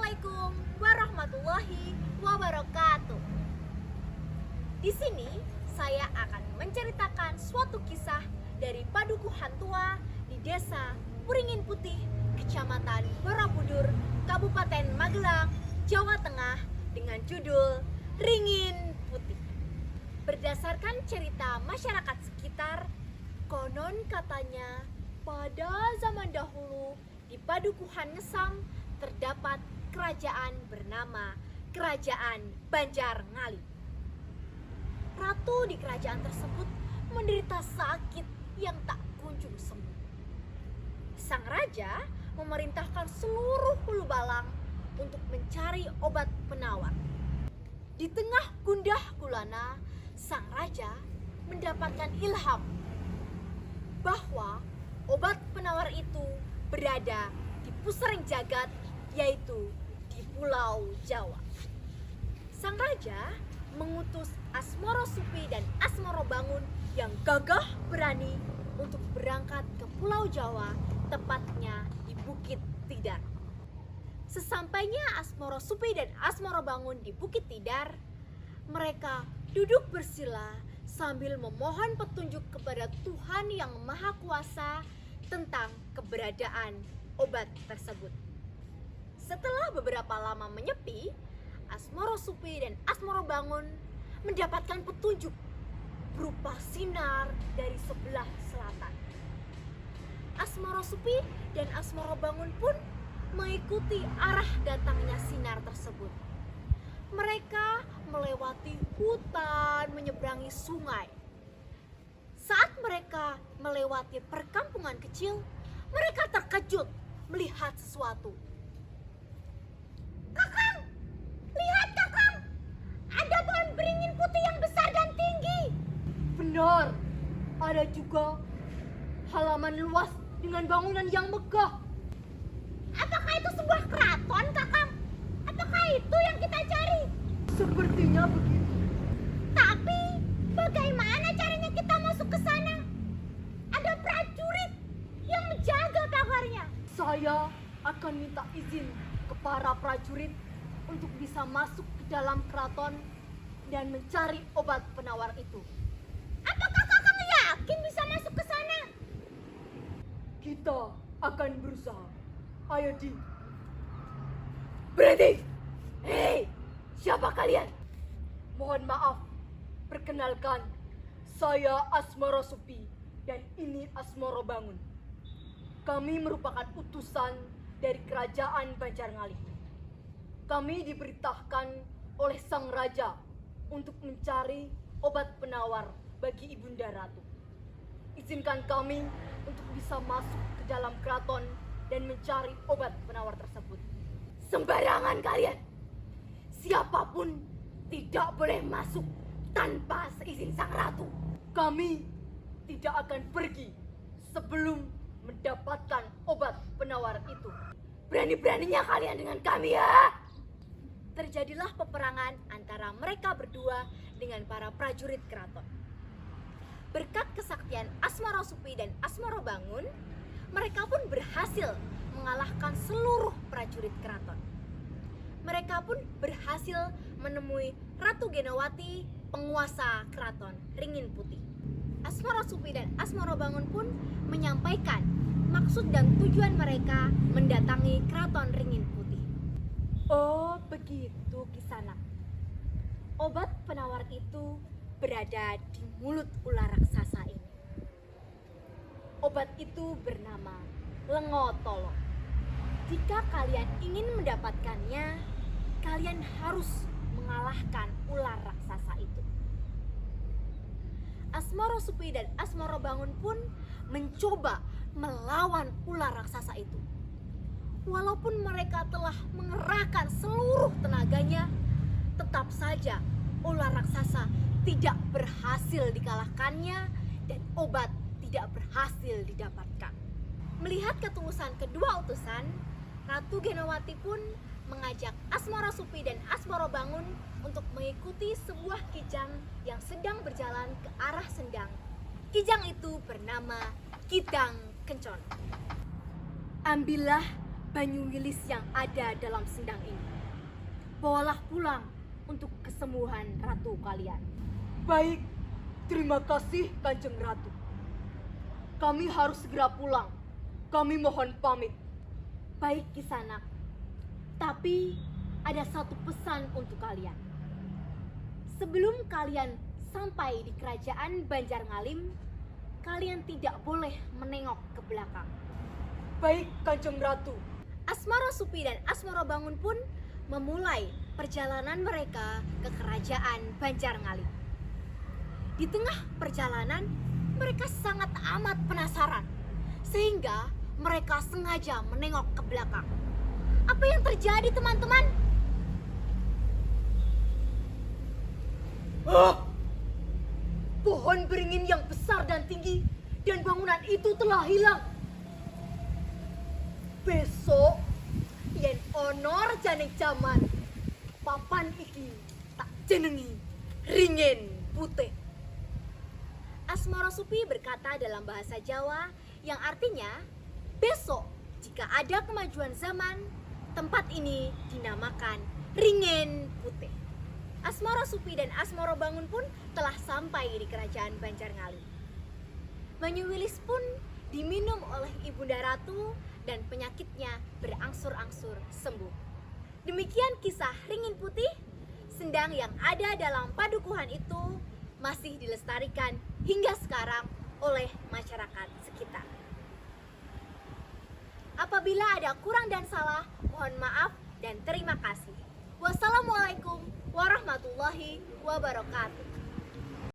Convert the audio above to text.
Assalamualaikum warahmatullahi wabarakatuh. Di sini saya akan menceritakan suatu kisah dari Padukuhan Tua di Desa Puringin Putih, Kecamatan Borobudur, Kabupaten Magelang, Jawa Tengah dengan judul Ringin Putih. Berdasarkan cerita masyarakat sekitar, konon katanya pada zaman dahulu di Padukuhan Ngesang terdapat kerajaan bernama Kerajaan Banjarngali. Ratu di kerajaan tersebut menderita sakit yang tak kunjung sembuh. Sang raja memerintahkan seluruh hulu balang untuk mencari obat penawar. Di tengah gundah gulana, sang raja mendapatkan ilham bahwa obat penawar itu berada di pusaran jagat, yaitu di Pulau Jawa. Sang raja mengutus Asmoro Supi dan Asmoro Bangun yang gagah berani untuk berangkat ke Pulau Jawa, tepatnya di Bukit Tidar. Sesampainya Asmoro Supi dan Asmoro Bangun di Bukit Tidar, mereka duduk bersila sambil memohon petunjuk kepada Tuhan yang Maha Kuasa tentang keberadaan obat tersebut. Setelah beberapa lama menyepi, Asmoro Supi dan Asmoro Bangun mendapatkan petunjuk berupa sinar dari sebelah selatan. Asmoro Supi dan Asmoro Bangun pun mengikuti arah datangnya sinar tersebut. Mereka melewati hutan, menyeberangi sungai. Saat mereka melewati perkampungan kecil, mereka terkejut melihat sesuatu. Kakang, lihat kakang, ada pohon beringin putih yang besar dan tinggi. Benar, ada juga halaman luas dengan bangunan yang megah. Apakah itu sebuah keraton, kakang? Apakah itu yang kita cari? Sepertinya begitu. Tapi bagaimana caranya kita masuk ke sana? Ada prajurit yang menjaga pagarnya. Saya akan minta izin ke para prajurit untuk bisa masuk ke dalam keraton dan mencari obat penawar itu. Apakah kakang yakin bisa masuk ke sana? Kita akan berusaha. Ayo, Di. Berhenti! Hei, siapa kalian? Mohon maaf, perkenalkan, saya Asmoro Supi dan ini Asmoro Bangun. Kami merupakan utusan dari kerajaan Banjarngali. Kami diberitakan oleh sang raja untuk mencari obat penawar bagi Ibunda Ratu. Izinkan kami untuk bisa masuk ke dalam keraton dan mencari obat penawar tersebut. Sembarangan kalian! Siapapun tidak boleh masuk tanpa seizin sang ratu. Kami tidak akan pergi sebelum mendapatkan obat penawar itu. Berani-beraninya kalian dengan kami ya! Terjadilah peperangan antara mereka berdua dengan para prajurit keraton. Berkat kesaktian Asmoro Supi dan Asmoro Bangun, mereka pun berhasil mengalahkan seluruh prajurit keraton. Mereka pun berhasil menemui Ratu Genawati, penguasa keraton Ringin Putih. Asmoro Supi dan Asmoro Bangun pun menyampaikan maksud dan tujuan mereka mendatangi keraton Ringin Putih. Oh, begitu Kisanak. Obat penawar itu berada di mulut ular raksasa ini. Obat itu bernama Lengotolo. Jika kalian ingin mendapatkannya, kalian harus mengalahkan ular raksasa itu. Asmoro Supi dan Asmoro Bangun pun mencoba melawan ular raksasa itu. Walaupun mereka telah mengerahkan seluruh tenaganya, tetap saja ular raksasa tidak berhasil dikalahkannya dan obat tidak berhasil didapatkan. Melihat ketulusan kedua utusan, Ratu Genawati pun mengajak Asmoro Supi dan Asmoro Bangun untuk mengikuti sebuah kijang yang sedang berjalan ke arah Sendang. Kijang itu bernama Kidang Kencon. Ambillah banyu wilis yang ada dalam sendang ini. Bawalah pulang untuk kesembuhan ratu kalian. Baik, terima kasih Kanjeng Ratu. Kami harus segera pulang. Kami mohon pamit. Baik Kisanak, tapi ada satu pesan untuk kalian. Sebelum kalian sampai di kerajaan Banjarngalim, kalian tidak boleh menengok ke belakang. Baik Kanjeng Ratu. Asmara Supi dan Asmara Bangun pun memulai perjalanan mereka ke kerajaan Banjarngalim. Di tengah perjalanan, mereka sangat amat penasaran, sehingga mereka sengaja menengok ke belakang. Apa yang terjadi, teman-teman? Pohon beringin yang besar dan tinggi dan bangunan itu telah hilang. Besok yen onor janing jaman papan iki tak jenengi ringin putih. Asmara Supi berkata dalam bahasa Jawa yang artinya, besok jika ada kemajuan zaman, tempat ini dinamakan Ringin Putih. Asmara Supi dan Asmara Bangun pun telah sampai di kerajaan Banjarngalim. Banyu wilis pun diminum oleh Ibunda Ratu dan penyakitnya berangsur-angsur sembuh. Demikian kisah Ringin Putih. Sendang yang ada dalam padukuhan itu masih dilestarikan hingga sekarang oleh masyarakat sekitar. Apabila ada kurang dan salah, mohon maaf dan terima kasih. Wassalamualaikum warahmatullahi wabarakatuh.